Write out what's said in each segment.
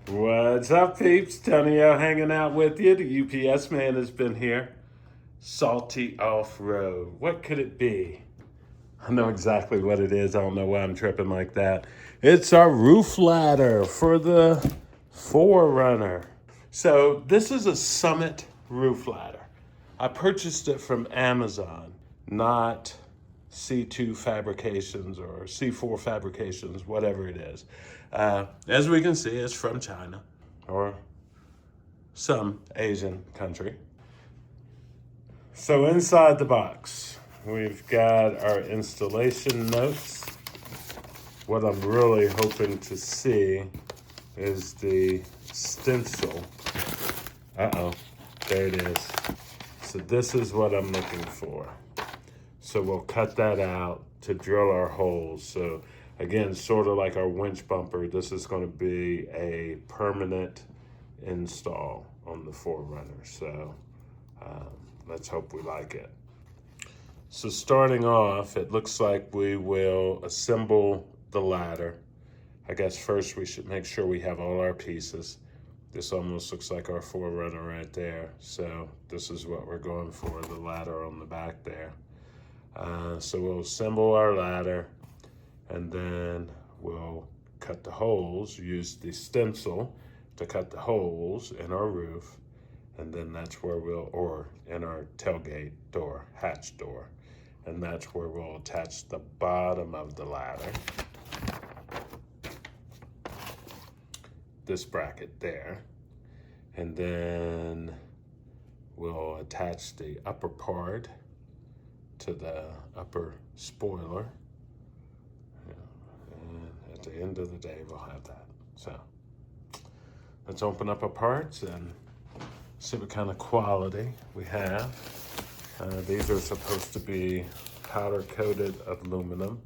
What's up, peeps? Tonyo hanging out with you. The UPS man has been here. Salty off-road. What could it be? I know exactly what it is. I don't know why I'm tripping like that. It's our roof ladder for the 4Runner. So this is a Summit roof ladder. I purchased it from Amazon, not C2 Fabrications or C4 Fabrications, whatever it is. As we can see, it's from China or some Asian country. So inside the box, we've got our installation notes. What I'm really hoping to see is the stencil. Uh-oh, there it is. So this is what I'm looking for. So we'll cut that out to drill our holes. So again, sort of like our winch bumper, this is going to be a permanent install on the 4Runner. So let's hope we like it. So starting off, it looks like we will assemble the ladder. I guess first we should make sure we have all our pieces. This almost looks like our 4Runner right there. So this is what we're going for, the ladder on the back there. So we'll assemble our ladder and then we'll cut the holes, use the stencil to cut the holes in our roof. And then that's where or in our tailgate door, hatch door. And that's where we'll attach the bottom of the ladder. This bracket there. And then we'll attach the upper part to the upper spoiler. And at the end of the day, we'll have that. So let's open up our parts and see what kind of quality we have. These are supposed to be powder coated aluminum.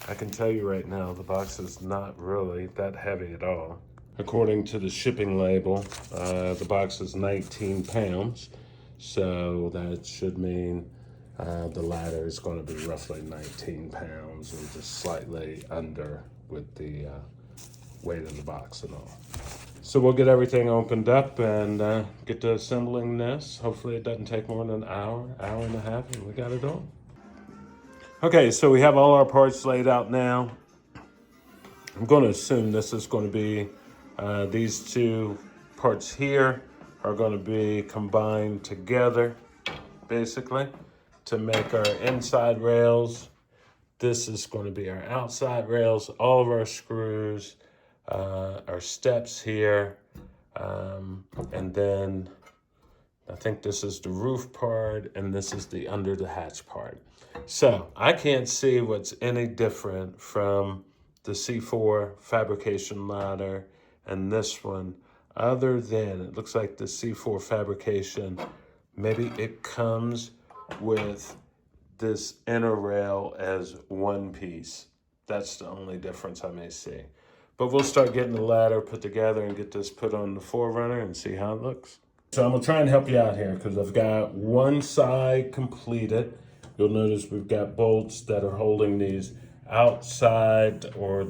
I can tell you right now, the box is not really that heavy at all. According to the shipping label, the box is 19 pounds. So that should mean the ladder is going to be roughly 19 pounds and just slightly under with the weight of the box and all. So we'll get everything opened up and get to assembling this. Hopefully it doesn't take more than an hour, hour and a half, and we got it on. Okay, so we have all our parts laid out now. I'm going to assume this is going to be, these two parts here are going to be combined together, basically, to make our inside rails. This is going to be our outside rails, all of our screws, our steps here, and then I think this is the roof part and this is the under the hatch part. So I can't see what's any different from the C4 fabrication ladder and this one, other than it looks like the C4 fabrication, maybe it comes with this inner rail as one piece. That's the only difference I may see. But we'll start getting the ladder put together and get this put on the 4Runner and see how it looks. So I'm gonna try and help you out here because I've got one side completed. You'll notice we've got bolts that are holding these outside, or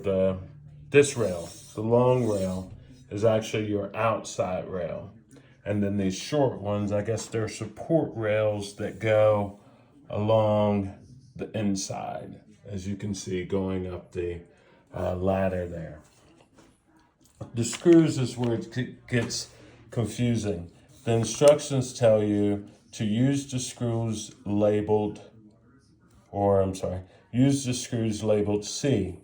this rail, the long rail, is actually your outside rail. And then these short ones, I guess they're support rails that go along the inside, as you can see going up the ladder there. The screws is where it gets confusing. The instructions tell you to use the screws labeled, use the screws labeled C.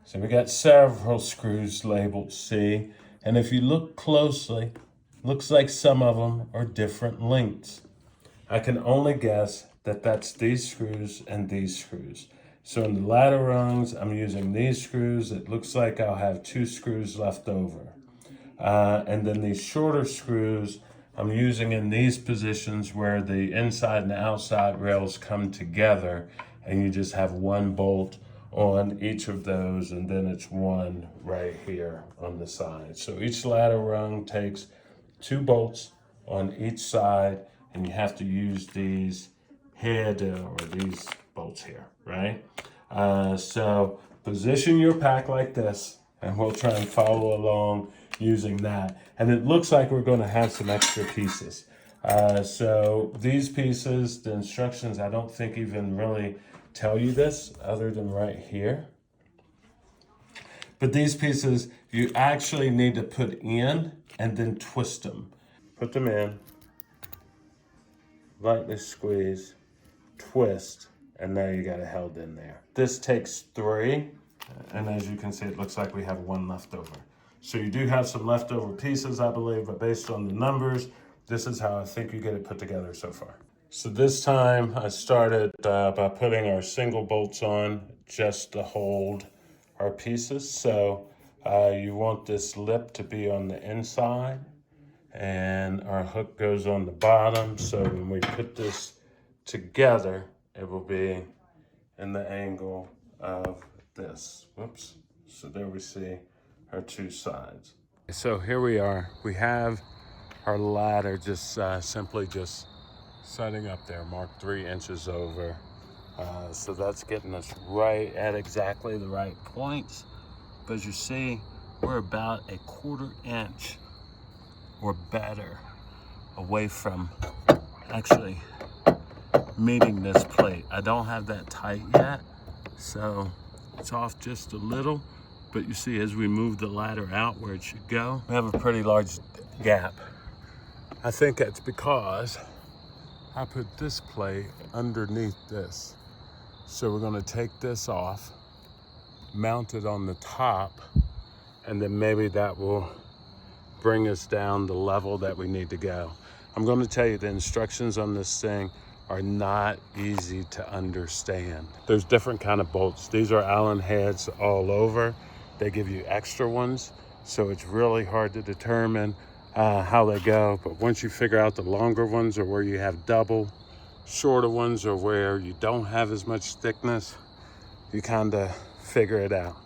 So we got several screws labeled C, and if you look closely, looks like some of them are different lengths. I can only guess that that's these screws and these screws. So in the ladder rungs, I'm using these screws. It looks like I'll have 2 screws left over. And then these shorter screws, I'm using in these positions where the inside and the outside rails come together and you just have one bolt on each of those, and then it's one right here on the side. So each ladder rung takes 2 bolts on each side, and you have to use these head or these bolts here, right? So position your pack like this, and we'll try and follow along. using that. And it looks like we're going to have some extra pieces. So these pieces, the instructions, I don't think even really tell you this other than right here. But these pieces, you actually need to put in and then twist them. Put them in, lightly squeeze, twist, and now you got it held in there. This takes 3, and as you can see, it looks like we have 1 left over. So you do have some leftover pieces, I believe, but based on the numbers, this is how I think you get it put together so far. So this time I started by putting our single bolts on just to hold our pieces. So you want this lip to be on the inside and our hook goes on the bottom. So when we put this together, it will be in the angle of this. Whoops. So there we see our 2 sides. So here we are. We have our ladder just simply just setting up there, marked 3 inches over. So that's getting us right at exactly the right points. But as you see, we're about a 1/4 inch or better away from actually meeting this plate. I don't have that tight yet, so it's off just a little. But you see, as we move the ladder out where it should go, we have a pretty large gap. I think that's because I put this plate underneath this. So we're gonna take this off, mount it on the top, and then maybe that will bring us down the level that we need to go. I'm gonna tell you, the instructions on this thing are not easy to understand. There's different kind of bolts. These are Allen heads all over. They give you extra ones, so it's really hard to determine how they go. But once you figure out the longer ones, or where you have double, shorter ones, or where you don't have as much thickness, you kind of figure it out.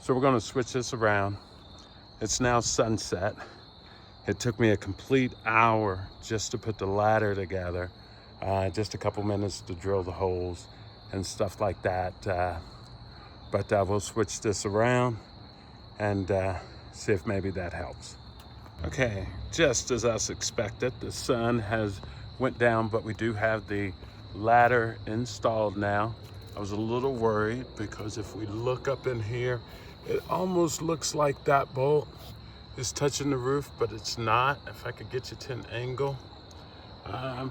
So we're going to switch this around. It's now sunset. It took me a complete hour just to put the ladder together, just a couple minutes to drill the holes and stuff like that. But we'll switch this around and see if maybe that helps. Okay, just as us expected, the sun has went down, but we do have the ladder installed now. I was a little worried because if we look up in here, it almost looks like that bolt is touching the roof, but it's not. If I could get you to an angle,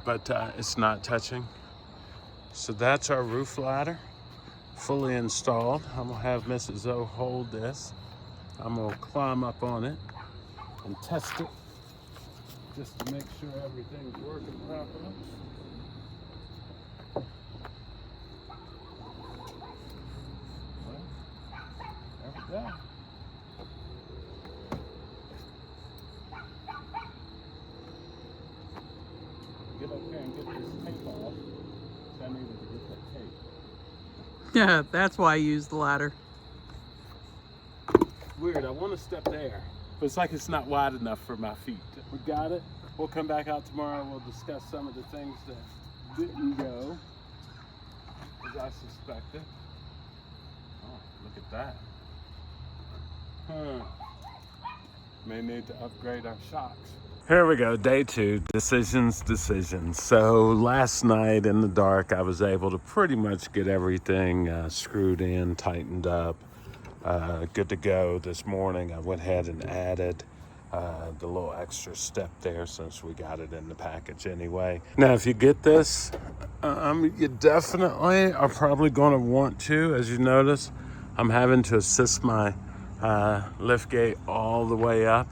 but it's not touching. So that's our roof ladder, fully installed. I'm gonna have Mrs. O hold this. I'm gonna climb up on it and test it just to make sure everything's working properly. Well, there we go. Get up here and get this tape off. So I needed to get that tape. Yeah, that's why I use the ladder. Weird, I want to step there, but it's like it's not wide enough for my feet. We got it. We'll come back out tomorrow. We'll discuss some of the things that didn't go as I suspected. Oh, look at that. May need to upgrade our shocks. Here we go, day 2, decisions. So last night in the dark, I was able to pretty much get everything screwed in, tightened up, good to go. This morning I went ahead and added the little extra step there since we got it in the package anyway. Now if you get this, you definitely are probably going to want to, as you notice, I'm having to assist my lift gate all the way up.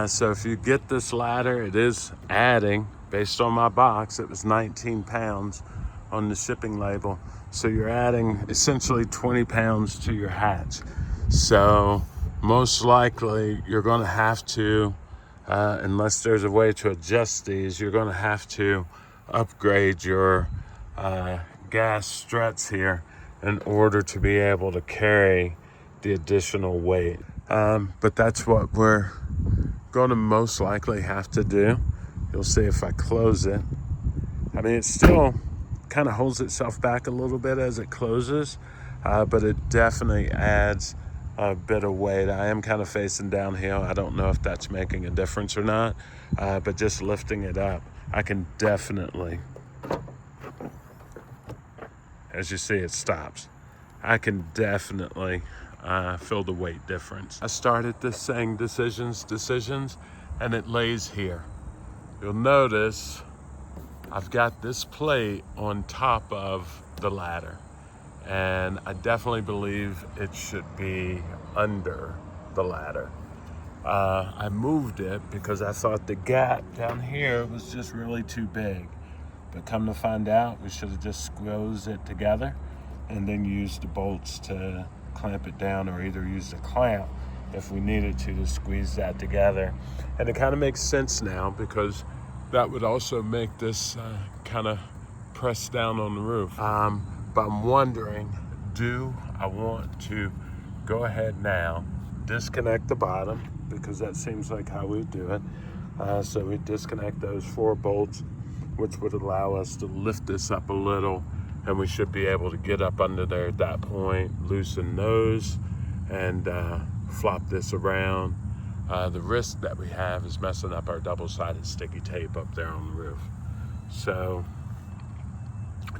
So if you get this ladder, it is adding, based on my box, it was 19 pounds on the shipping label. So you're adding essentially 20 pounds to your hatch. So most likely you're going to have to, unless there's a way to adjust these, you're going to have to upgrade your gas struts here in order to be able to carry the additional weight. But that's what we're going to most likely have to do. You'll see if I close it. I mean, it still kind of holds itself back a little bit as it closes, but it definitely adds a bit of weight. I am kind of facing downhill. I don't know if that's making a difference or not, but just lifting it up, I can definitely, as you see, it stops. I can definitely feel the weight difference. I started this saying decisions, and it lays here. You'll notice I've got this plate on top of the ladder, and I definitely believe it should be under the ladder. I moved it because I thought the gap down here was just really too big. But come to find out, we should have just squeezed it together and then used the bolts to clamp it down, or either use a clamp if we needed to squeeze that together. And it kind of makes sense now, because that would also make this kind of press down on the roof. But I'm wondering, do I want to go ahead now, disconnect the bottom, because that seems like how we do it. So we disconnect those 4 bolts, which would allow us to lift this up a little, and we should be able to get up under there at that point, loosen those, and flop this around. The risk that we have is messing up our double-sided sticky tape up there on the roof. So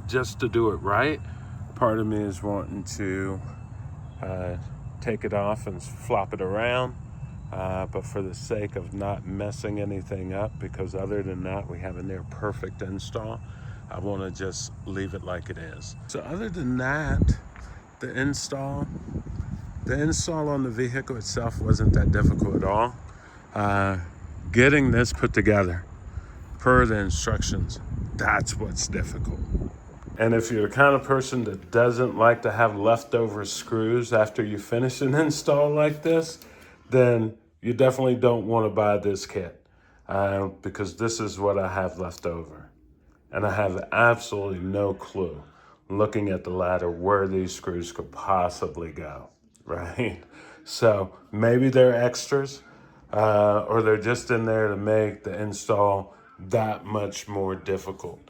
just to do it right, part of me is wanting to take it off and flop it around, but for the sake of not messing anything up, because other than that we have a near perfect install, I want to just leave it like it is. So other than that, the install on the vehicle itself wasn't that difficult at all. Getting this put together per the instructions, that's what's difficult. And if you're the kind of person that doesn't like to have leftover screws after you finish an install like this, then you definitely don't want to buy this kit, because this is what I have left over. And I have absolutely no clue, looking at the ladder, where these screws could possibly go, right? So maybe they're extras, or they're just in there to make the install that much more difficult.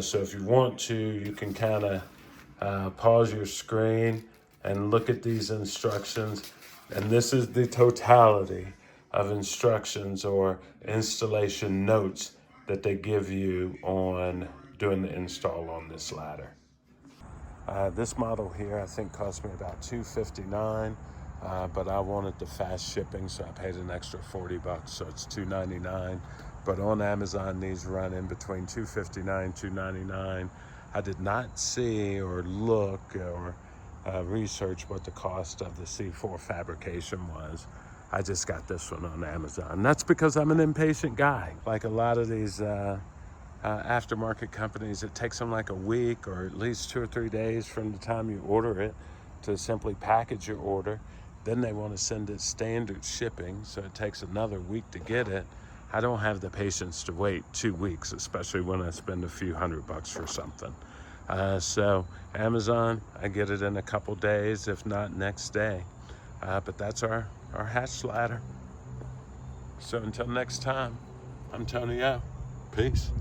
So if you want to, you can kind of pause your screen and look at these instructions. And this is the totality of instructions or installation notes that they give you on doing the install on this ladder. This model here, I think, cost me about $259, but I wanted the fast shipping, so I paid an extra $40, so it's $299. But on Amazon, these run in between $259, $299. I did not see or look or research what the cost of the C4 Fabrication was. I just got this one on Amazon. That's because I'm an impatient guy. Like a lot of these aftermarket companies, it takes them like a week or at least 2 or 3 days from the time you order it to simply package your order. Then they want to send it standard shipping, so it takes another week to get it. I don't have the patience to wait 2 weeks, especially when I spend a few $100 for something. So Amazon, I get it in a couple days, if not next day. But that's our hatch ladder. So until next time, I'm Tony O. Peace.